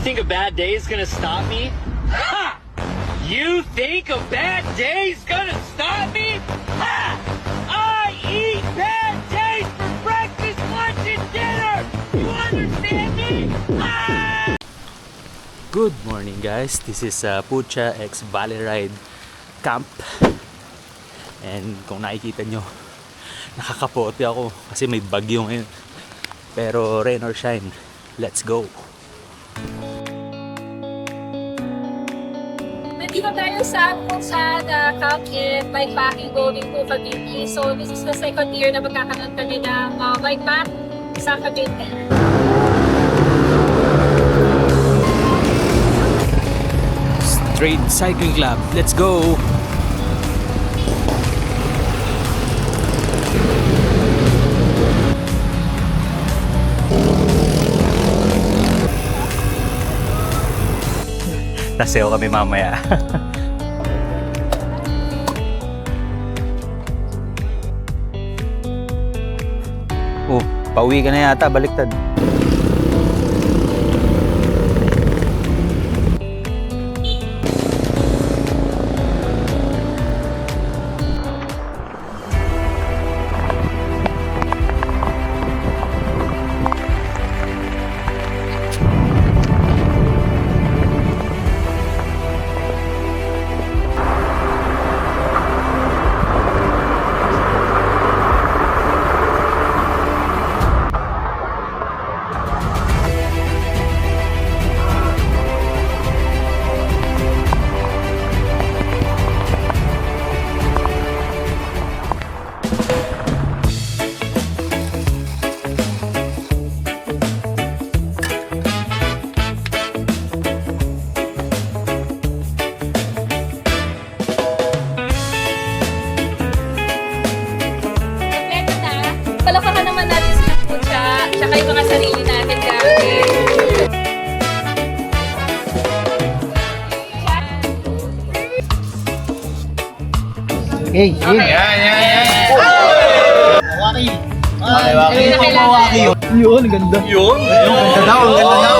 think a bad day is gonna stop me? Ha! You think a bad day's gonna stop me? Ha! I eat bad days for breakfast, lunch, and dinner! You understand me? Ha! Good morning guys, this is Pucha X Valley Ride Camp. And kung nakikita nyo, nakakapote ako kasi may bagyo ngayon. Pero rain or shine, let's go! Nandito tayo sa camp and bike packing going to Cavite. So this is the second year na magkakaroon kami ng bike pack sa Cavite. Straight Cycling Club, let's go! Taseo kami mamaya. Oh, pauwi ka na yata, baliktad. Palakahan naman natin si Pucha, tsaka yung mga sarili natin gamit. Hey, Waki. Yun, ganda. Yun, ganda daw, ganda daw.